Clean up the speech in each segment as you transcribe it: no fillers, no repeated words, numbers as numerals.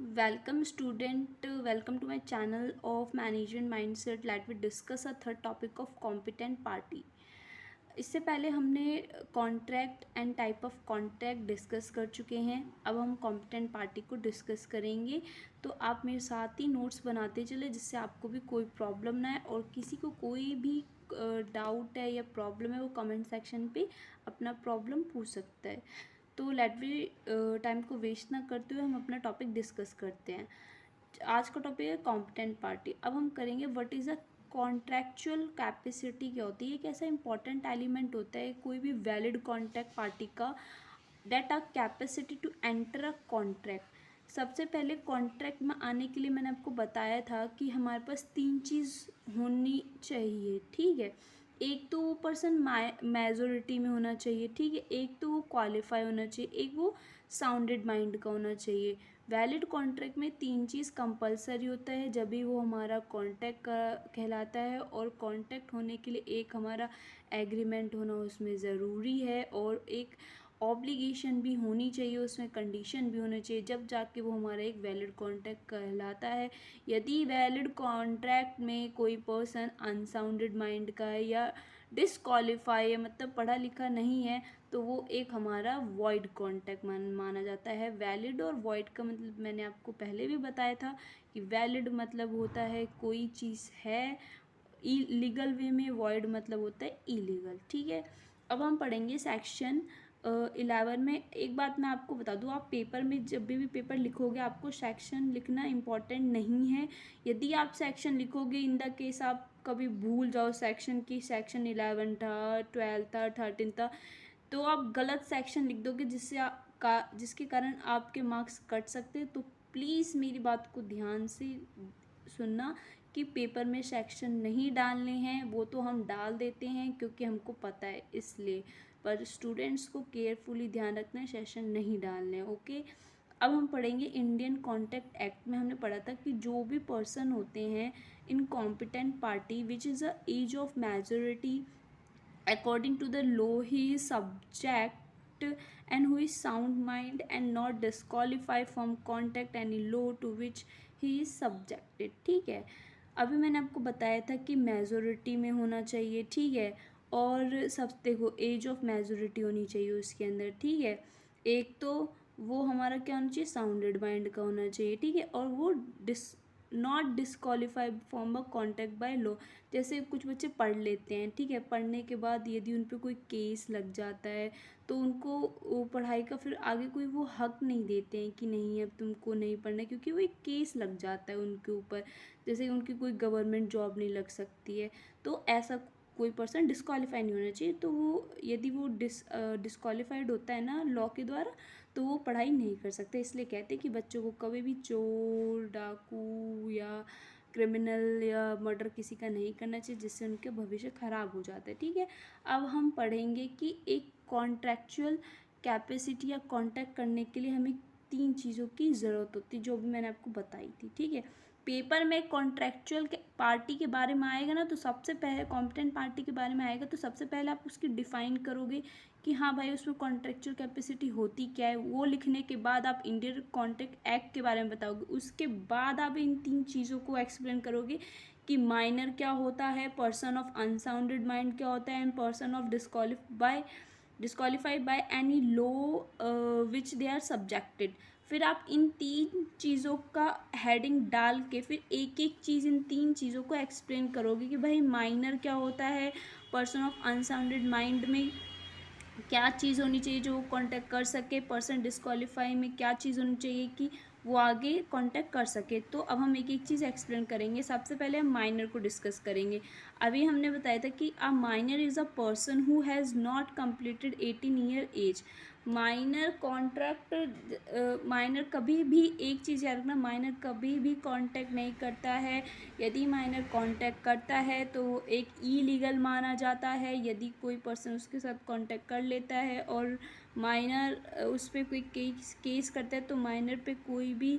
Welcome student, welcome to my channel of management mindset. Let me discuss a third topic of competent party. इससे पहले हमने contract and type of contract discuss कर चुके हैं। अब हम कॉम्पिटेंट पार्टी को डिस्कस करेंगे, तो आप मेरे साथ ही नोट्स बनाते चले जिससे आपको भी कोई प्रॉब्लम ना है, और किसी को कोई भी डाउट है या प्रॉब्लम है वो कमेंट सेक्शन पे अपना प्रॉब्लम पूछ सकता है। तो लेट वी टाइम को वेस्ट ना करते हुए हम अपना टॉपिक डिस्कस करते हैं। आज का टॉपिक है कॉम्पिटेंट पार्टी। अब हम करेंगे what is a contractual capacity. क्या होती है, एक ऐसा इंपॉर्टेंट एलिमेंट होता है कोई भी वैलिड कॉन्ट्रैक्ट पार्टी का, date a capacity to enter a contract. सबसे पहले कॉन्ट्रैक्ट में आने के लिए मैंने आपको बताया था कि हमारे पास तीन चीज़ होनी चाहिए, ठीक है। एक तो वो पर्सन मेजोरिटी में होना चाहिए, ठीक है। एक तो वो क्वालिफाई होना चाहिए, एक वो साउंडेड माइंड का होना चाहिए। वैलिड कॉन्ट्रैक्ट में तीन चीज़ कंपलसरी होता है जब भी वो हमारा कॉन्ट्रैक्ट का कहलाता है, और कॉन्ट्रैक्ट होने के लिए एक हमारा एग्रीमेंट होना उसमें ज़रूरी है, और एक ऑब्लिगेशन भी होनी चाहिए, उसमें कंडीशन भी होने चाहिए, जब जाके वो हमारा एक वैलिड कॉन्ट्रैक्ट कहलाता है। यदि वैलिड कॉन्ट्रैक्ट में कोई पर्सन अनसाउंडेड माइंड का है या डिसक्वालीफाई है, मतलब पढ़ा लिखा नहीं है, तो वो एक हमारा वॉइड कॉन्ट्रैक्ट माना जाता है। वैलिड और वॉइड का मतलब मैंने आपको पहले भी बताया था कि वैलिड मतलब होता है कोई चीज़ है लीगल वे में, वॉइड मतलब होता है इलीगल, ठीक है। अब हम पढ़ेंगे सेक्शन 11 में। एक बात मैं आपको बता दूँ, आप पेपर में जब भी पेपर लिखोगे आपको सेक्शन लिखना इम्पॉर्टेंट नहीं है। यदि आप सेक्शन लिखोगे, इन द केस आप कभी भूल जाओ सेक्शन की, सेक्शन 11 था, 12 था, 13 था, तो आप गलत सेक्शन लिख दोगे जिसके कारण आपके मार्क्स कट सकते हैं। तो प्लीज़ मेरी बात को ध्यान से सुनना कि पेपर में सेक्शन नहीं डालने हैं, वो तो हम डाल देते हैं क्योंकि हमको पता है इसलिए, पर स्टूडेंट्स को केयरफुली ध्यान रखना है, सेशन नहीं डालने हैं, ओके। अब हम पढ़ेंगे इंडियन कॉन्ट्रैक्ट एक्ट में हमने पढ़ा था कि जो भी पर्सन होते हैं in competent party which is a age of majority according to the law he is subject and who is sound mind and not disqualified from contact any law to which he is subjected, ठीक है। अभी मैंने आपको बताया था कि majority में होना चाहिए, ठीक है, और सब देखो एज ऑफ मेजोरिटी होनी चाहिए उसके अंदर, ठीक है। एक तो वो हमारा क्या होना चाहिए, साउंडेड माइंड का होना चाहिए, ठीक है, और वो not disqualified from a contact by law. जैसे कुछ बच्चे पढ़ लेते हैं, ठीक है, पढ़ने के बाद यदि उन पर कोई केस लग जाता है तो उनको वो पढ़ाई का फिर आगे कोई वो हक नहीं देते हैं कि नहीं अब तुमको नहीं पढ़ना, क्योंकि वो एक केस लग जाता है उनके ऊपर, जैसे उनकी कोई गवर्नमेंट जॉब नहीं लग सकती है। तो ऐसा कोई पर्सन डिसक्वालीफाई नहीं होना चाहिए। तो वो यदि वो डिसक्वालीफाइड होता है ना लॉ के द्वारा, तो वो पढ़ाई नहीं कर सकते। इसलिए कहते हैं कि बच्चों को कभी भी चोर, डाकू या क्रिमिनल या मर्डर किसी का नहीं करना चाहिए, जिससे उनके भविष्य खराब हो जाता है, ठीक है। अब हम पढ़ेंगे कि एक कॉन्ट्रैक्चुअल कैपेसिटी या कॉन्टैक्ट करने के लिए हमें तीन चीज़ों की ज़रूरत होती है, जो भी मैंने आपको बताई थी, ठीक है। पेपर में कॉन्ट्रैक्चुअल पार्टी के बारे में आएगा ना, तो सबसे पहले कॉम्पिटेंट पार्टी के बारे में आएगा, तो सबसे पहले आप उसकी डिफ़ाइन करोगे कि हाँ भाई उसमें कॉन्ट्रैक्चुअल कैपेसिटी होती क्या है। वो लिखने के बाद आप इंडियन कॉन्ट्रैक्ट एक्ट के बारे में बताओगे, उसके बाद आप इन तीन चीज़ों को एक्सप्लेन करोगे कि माइनर क्या होता है, पर्सन ऑफ अनसाउंडेड माइंड क्या होता है, and person of disqualified by any law which they are subjected. फिर आप इन तीन चीज़ों का हेडिंग डाल के फिर एक एक चीज़ इन तीन चीज़ों को एक्सप्लेन करोगे कि भाई माइनर क्या होता है, पर्सन ऑफ अनसाउंडेड माइंड में क्या चीज़ होनी चाहिए जो वो कांटेक्ट कर सके, पर्सन डिस्क्वालीफाई में क्या चीज़ होनी चाहिए कि वो आगे कांटेक्ट कर सके। तो अब हम एक एक चीज़ एक्सप्लेन करेंगे। सबसे पहले हम माइनर को डिस्कस करेंगे। अभी हमने बताया था कि a minor is a person who has not completed 18 year age. Minor contract minor कभी भी एक चीज़ याद रखना, माइनर कभी भी कांटेक्ट नहीं करता है। यदि माइनर कांटेक्ट करता है तो वो एक इलीगल माना जाता है। यदि कोई पर्सन उसके साथ कांटेक्ट कर लेता है और माइनर उस पर कोई केस करता है, तो माइनर पे कोई भी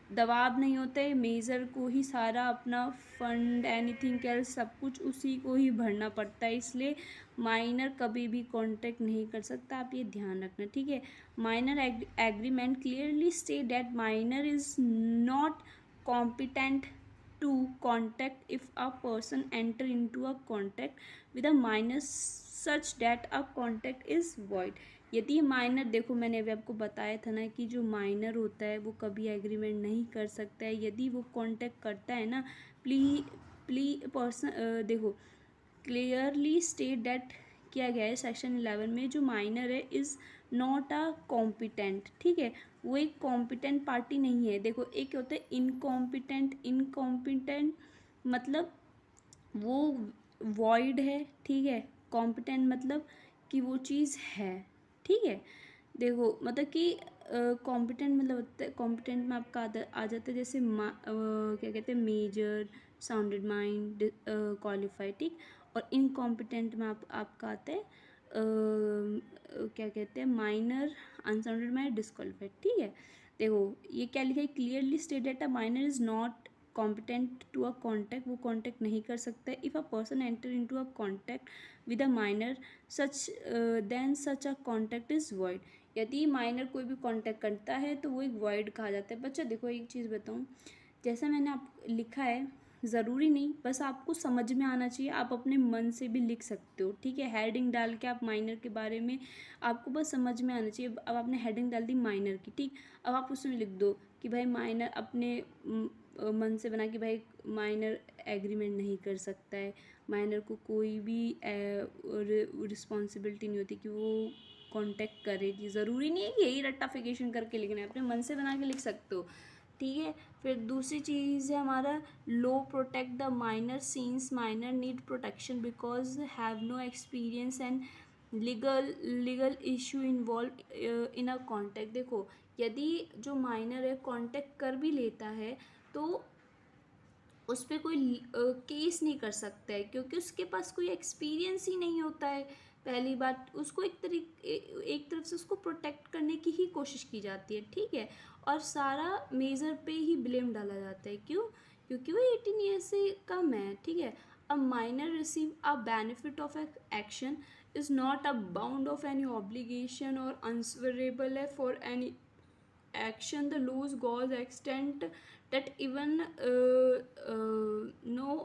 दबाव नहीं होता है, मेजर को ही सारा अपना फंड एनीथिंग एल्स सब कुछ उसी को ही भरना पड़ता है, इसलिए माइनर कभी भी कॉन्टैक्ट नहीं कर सकता, आप ये ध्यान रखना, ठीक है। Minor agreement clearly state that minor is not competent to contact if a person enter into a contact with a minor such that a contact is void। यदि माइनर, देखो मैंने अभी आपको बताया था ना कि जो माइनर होता है वो कभी एग्रीमेंट नहीं कर सकता है, यदि वो कांटेक्ट करता है ना, पर्सन देखो क्लियरली स्टेट दैट किया गया है सेक्शन 11 में, जो माइनर है इज़ नॉट अ कॉम्पिटेंट, ठीक है, वो एक कॉम्पिटेंट पार्टी नहीं है। देखो एक होता है इनकॉम्पिटेंट, इनकॉम्पिटेंट मतलब वो वॉइड है, ठीक है। कॉम्पिटेंट मतलब कि वो चीज़ है, ठीक है। देखो मतलब कि कॉम्पिटेंट मतलब होता है, कॉम्पिटेंट में आपका आ जाता है जैसे क्या कहते हैं, मेजर, साउंडेड माइंड, क्वालिफाइड, ठीक। और इनकॉम्पिटेंट में आपका आता है क्या कहते हैं, माइनर, अनसाउंडेड माइंड, डिस्क्वालिफाइड, ठीक है। देखो ये क्या लिखा है, clearly stated a minor is not competent to a contract, वो कॉन्टैक्ट नहीं कर सकता है। If a person enter into a contract with a minor such then such a contract is void. यदि माइनर कोई भी कॉन्टैक्ट करता है तो वो एक वॉइड कहा जाता है। बच्चा देखो एक चीज़ बताऊँ, जैसा मैंने आप लिखा है ज़रूरी नहीं, बस आपको समझ में आना चाहिए, आप अपने मन से भी लिख सकते हो, ठीक है। हेडिंग डाल के आप माइनर के बारे में, आपको बस समझ में आना चाहिए। अब आपने हेडिंग डाल दी माइनर की, ठीक, अब आप उसमें लिख दो कि भाई माइनर, अपने मन से बना कि भाई माइनर एग्रीमेंट नहीं कर सकता है, माइनर को कोई भी रिस्पॉन्सिबिलिटी नहीं होती कि वो कांटेक्ट करेगी। ज़रूरी नहीं है कि यही रट्टाफिकेशन करके लिखना है, अपने मन से बना के लिख सकते हो, ठीक है। फिर दूसरी चीज़ है हमारा law protect the minor since minor need protection because have no experience and legal issue involve in a contact. देखो यदि जो माइनर है कॉन्टैक्ट कर भी लेता है तो उस पर कोई केस नहीं कर सकता है, क्योंकि उसके पास कोई एक्सपीरियंस ही नहीं होता है। पहली बात, उसको एक तरफ से उसको प्रोटेक्ट करने की ही कोशिश की जाती है, ठीक है। और सारा मेजर पे ही ब्लेम डाला जाता है, क्यों, क्योंकि वो 18 ईयर्स से कम है, ठीक है। A minor receive a benefit of action is not a bound of any obligation और answerable है for any action. The laws goes extent that even no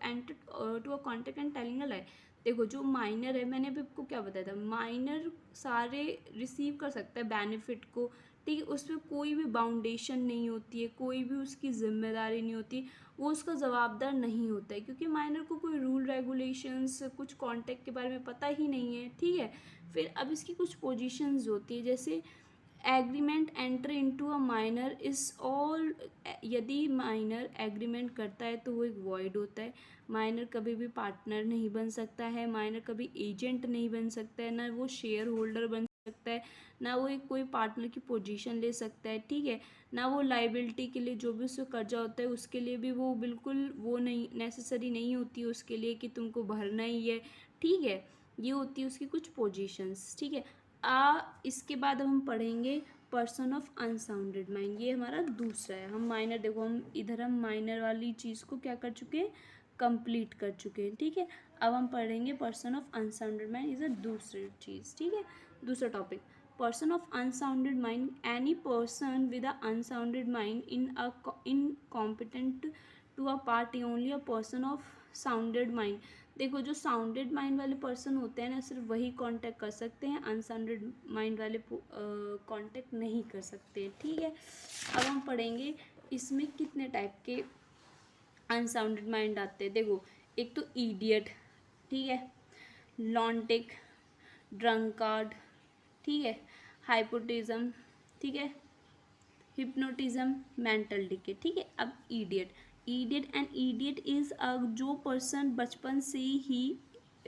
enter to a contact and telling a lie। देखो जो minor है, मैंने अभी आपको क्या बताया था, माइनर सारे रिसीव कर सकता है बेनिफिट को, ठीक है। उस पर कोई भी बाउंडेशन नहीं होती है, कोई भी उसकी जिम्मेदारी नहीं होती, वो उसका जवाबदार नहीं होता है, क्योंकि माइनर को कोई रूल रेगुलेशंस कुछ कॉन्टेक्ट के बारे में पता ही नहीं है, ठीक है। फिर अब इसकी कुछ पोजीशंस होती है, जैसे agreement enter into a minor is all, यदि माइनर एग्रीमेंट करता है तो वो एक वॉइड होता है। माइनर कभी भी पार्टनर नहीं बन सकता है, माइनर कभी एजेंट नहीं बन सकता है, ना वो शेयर होल्डर बन सकता है, ना वो एक कोई पार्टनर की पोजीशन ले सकता है, ठीक है। ना वो लाइबिलिटी के लिए जो भी उसको कर्जा होता है उसके लिए भी वो बिल्कुल वो नहीं नेसेसरी नहीं होती है उसके लिए कि तुमको भरना ही है, ठीक है। ये होती है उसकी कुछ पोजीशंस, ठीक है। इसके बाद हम पढ़ेंगे पर्सन ऑफ अनसाउंडेड माइंड, ये हमारा दूसरा है। हम माइनर, देखो हम इधर हम माइनर वाली चीज़ को क्या कर चुके हैं, कंप्लीट कर चुके हैं, ठीक है। अब हम पढ़ेंगे person of unsounded mind is a दूसरी चीज़, ठीक है। दूसरा topic, person of unsounded mind, any person with a unsounded mind in competent to a party only a person of sounded mind. देखो जो साउंडेड माइंड वाले पर्सन होते हैं ना, सिर्फ वही कांटेक्ट कर सकते हैं, अनसाउंडेड माइंड वाले कांटेक्ट नहीं कर सकते, ठीक है। अब हम पढ़ेंगे इसमें कितने टाइप के अनसाउंडेड माइंड आते हैं। देखो एक तो इडियट, ठीक है, लॉन्टिक, ड्रंकार्ड, ठीक है, हाइपोटिज्म, ठीक है, हिप्नोटिज्म, मेंटल डिके, ठीक है। अब इडियट, एंड इडियट इज जो पर्सन बचपन से ही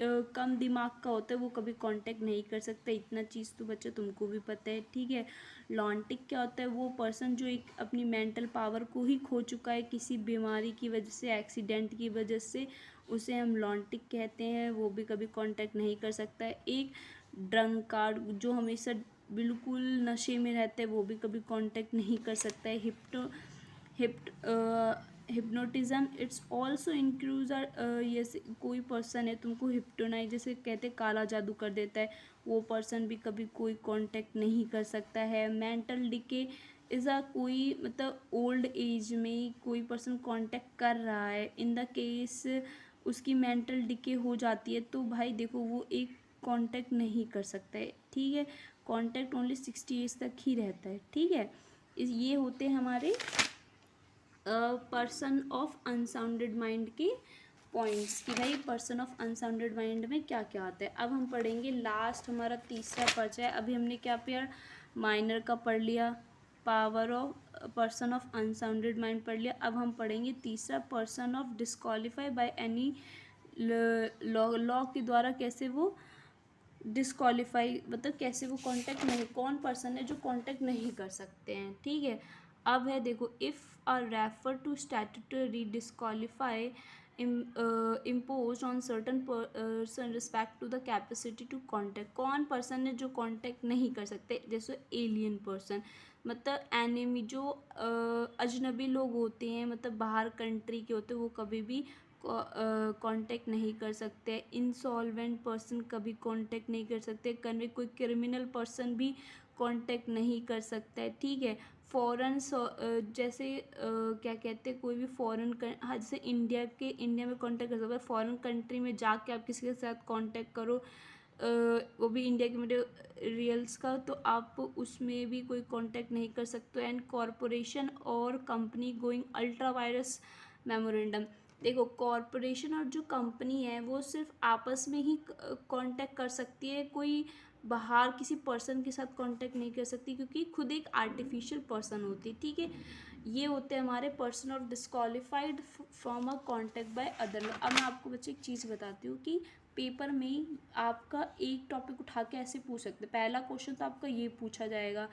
कम दिमाग का होता है, वो कभी कांटेक्ट नहीं कर सकता, इतना चीज़ तो बच्चा तुमको भी पता है, ठीक है। लॉन्टिक क्या होता है, वो पर्सन जो एक अपनी मेंटल पावर को ही खो चुका है किसी बीमारी की वजह से, एक्सीडेंट की वजह से, उसे हम लॉन्टिक कहते हैं, वो भी कभी कांटेक्ट नहीं कर सकता है। एक ड्रंकार्ड, जो हमेशा बिल्कुल नशे में रहता है, वो भी कभी कांटेक्ट नहीं कर सकता है। हिप्नोटिज्म इट्स ऑल्सो इंक्लूज ये कोई पर्सन है तुमको हिप्नोटाइज जैसे कहते काला जादू कर देता है, वो पर्सन भी कभी कोई कांटेक्ट नहीं कर सकता है। मेंटल डिके इज़ अ कोई मतलब ओल्ड एज में कोई पर्सन कांटेक्ट कर रहा है, इन द केस उसकी मेंटल डिके हो जाती है तो भाई देखो वो एक कांटेक्ट नहीं कर सकता है, ठीक है। कांटेक्ट ओनली 60 एज तक ही रहता है, ठीक है। ये होते हैं हमारे पर्सन ऑफ अनसाउंडेड माइंड के पॉइंट्स कि भाई पर्सन ऑफ अनसाउंडेड माइंड में क्या क्या आता है। अब हम पढ़ेंगे लास्ट हमारा तीसरा पर्चा है। अभी हमने क्या पढ़ा, माइनर का पढ़ लिया, power of person of unsounded mind पढ़ लिया। अब हम पढ़ेंगे तीसरा, person of disqualify by any law के द्वारा कैसे वो डिस्क्वालीफाई मतलब कैसे वो कांटेक्ट नहीं, कौन पर्सन है जो कांटेक्ट नहीं कर सकते हैं, ठीक है। अब है देखो, if a refer to statutory disqualify impose on certain person respect to the capacity to contract, कौन पर्सन है जो कांटेक्ट नहीं कर सकते, जैसे एलियन पर्सन मतलब एनिमी जो अजनबी लोग होते हैं मतलब बाहर कंट्री के होते हैं वो कभी भी कांटेक्ट नहीं कर सकते। इंसॉल्वेंट पर्सन कभी कांटेक्ट नहीं कर सकते। कन्विक्ट कोई क्रिमिनल पर्सन भी कांटेक्ट नहीं कर सकता है, ठीक है। फॉरेन जैसे क्या कहते हैं कोई भी फॉरेन हाँ जैसे इंडिया में कांटेक्ट कर सकते हैं, फॉरेन कंट्री में जाके आप किसी के साथ कांटेक्ट करो वो भी इंडिया के मटेरियल्स का तो आप उसमें भी कोई कांटेक्ट नहीं कर सकते। एंड कॉरपोरेशन और company going ultra vires memorandum, देखो कॉरपोरेशन और जो कंपनी है वो सिर्फ आपस में ही कांटेक्ट कर सकती है, कोई बाहर किसी पर्सन के साथ कांटेक्ट नहीं कर सकती क्योंकि खुद एक आर्टिफिशियल पर्सन होती है, ठीक है। ये होते हैं हमारे person of disqualified from a contact by other. अब मैं आपको बच्चे एक चीज़ बताती हूँ कि पेपर में आपका एक टॉपिक उठा के ऐसे पूछ सकते, पहला क्वेश्चन तो आपका ये पूछा जाएगा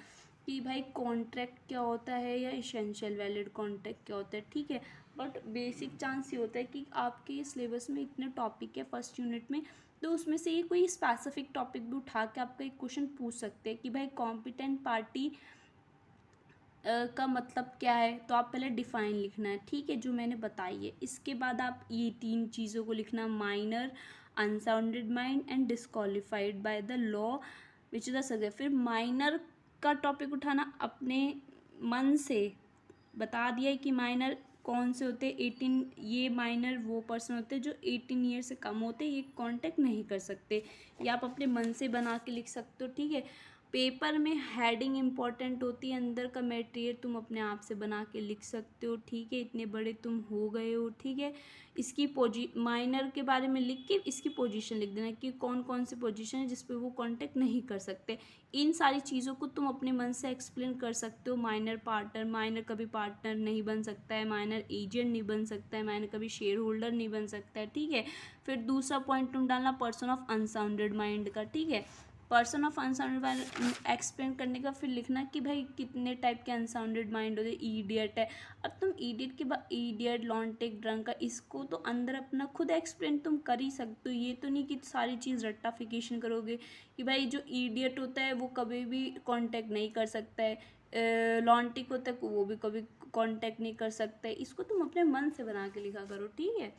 कि भाई कॉन्ट्रैक्ट क्या होता है या इसेंशियल वैलिड कॉन्ट्रैक्ट क्या होता है, ठीक है। बट बेसिक चांस ये होता है कि आपके सिलेबस में इतने टॉपिक है फर्स्ट यूनिट में तो उसमें से ये कोई स्पेसिफिक टॉपिक भी उठा के आपका एक क्वेश्चन पूछ सकते हैं कि भाई कॉम्पिटेंट पार्टी का मतलब क्या है, तो आप पहले डिफाइन लिखना है, ठीक है, जो मैंने बताई है। इसके बाद आप ये 3 चीज़ों को लिखना, minor, unsounded mind and disqualified by the law which is the subject. फिर माइनर का टॉपिक उठाना अपने मन से, बता दिया है कि माइनर कौन से होते हैं, 18, ये माइनर वो पर्सन होते हैं जो 18 ईयर से कम होते हैं, ये कांटेक्ट नहीं कर सकते, या आप अपने मन से बना के लिख सकते हो, ठीक है। पेपर में हेडिंग इंपॉर्टेंट होती है, अंदर का मटेरियल तुम अपने आप से बना के लिख सकते हो, ठीक है, इतने बड़े तुम हो गए हो, ठीक है। इसकी माइनर के बारे में लिख के इसकी पोजीशन लिख देना कि कौन कौन सी पोजीशन है जिस पे वो कांटेक्ट नहीं कर सकते। इन सारी चीज़ों को तुम अपने मन से एक्सप्लेन कर सकते हो। माइनर पार्टनर, माइनर कभी पार्टनर नहीं बन सकता है, माइनर एजेंट नहीं बन सकता है, माइनर कभी शेयर होल्डर नहीं बन सकता है, ठीक है। फिर दूसरा पॉइंट तुम डालना पर्सन ऑफ अनसाउंडेड माइंड का, ठीक है। Person of unsounded mind explain करने का फिर लिखना कि भाई कितने टाइप के अनसाउंडेड माइंड होते हैं, ईडियट है। अब तुम ईडियट के बाद ईडियट, लॉन्टेक, ड्रंक का इसको तो अंदर अपना खुद एक्सप्लेन तुम कर ही सकते हो, ये तो नहीं कि सारी चीज़ रट्टाफिकेशन करोगे कि भाई जो ईडियट होता है वो कभी भी कांटेक्ट नहीं कर सकता है, लॉन्टिक होता है वो भी कभी कांटेक्ट नहीं कर सकता है, इसको तुम अपने मन से बना के लिखा करो, ठीक है।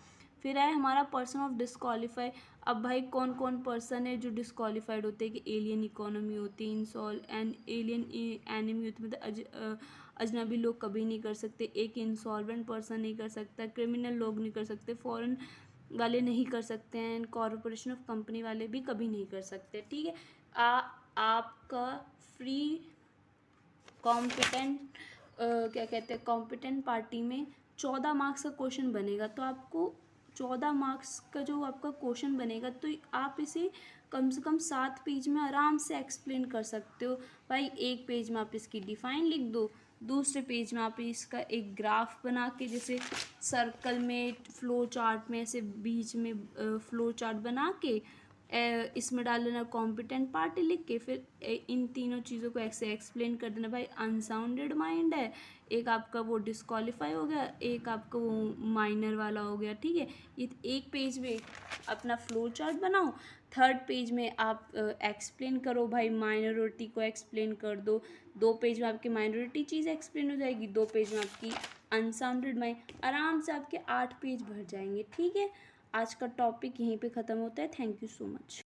फिर है हमारा पर्सन ऑफ डिस्क्वालीफाई। अब भाई कौन कौन पर्सन है जो डिस्क्वालीफाइड होते हैं कि एलियन इकोनॉमी होती है, इंसॉल एंड एलियन एनिमी होती है, मतलब अजनबी लोग कभी नहीं कर सकते, एक इंसॉल्वेंट पर्सन नहीं कर सकता, क्रिमिनल लोग नहीं कर सकते, फॉरेन वाले नहीं कर सकते हैं, कॉरपोरेशन ऑफ कंपनी वाले भी कभी नहीं कर सकते, ठीक है। आपका फ्री कॉम्पिटेंट क्या कहते हैं कॉम्पिटेंट पार्टी में 14 मार्क्स का क्वेश्चन बनेगा, तो आपको 14 मार्क्स का जो आपका क्वेश्चन बनेगा तो आप इसे कम से कम 7 पेज में आराम से एक्सप्लेन कर सकते हो। भाई एक पेज में आप इसकी डिफाइन लिख दो, दूसरे पेज में आप इसका एक ग्राफ बना के जैसे सर्कल में फ्लो चार्ट में ऐसे बीच में फ्लो चार्ट बना के इसमें डाल देना कॉम्पिटेंट पार्टी लिख के, फिर इन तीनों चीज़ों को ऐसे एक्सप्लेन कर देना। भाई अनसाउंडेड माइंड है, एक आपका वो डिस्क्वालीफाई हो गया, एक आपका वो माइनर वाला हो गया, ठीक है। ये एक पेज में अपना फ्लो चार्ट बनाओ, थर्ड पेज में आप एक्सप्लेन करो भाई, माइनॉरिटी को एक्सप्लेन कर दो। 2 पेज में आपकी माइनॉरिटी चीज़ एक्सप्लेन हो जाएगी, 2 पेज में आपकी अनसाउंडेड माइंड, आराम से आपके 8 पेज भर जाएंगे। ठीक है, आज का टॉपिक यहीं पे ख़त्म होता है। Thank you so much.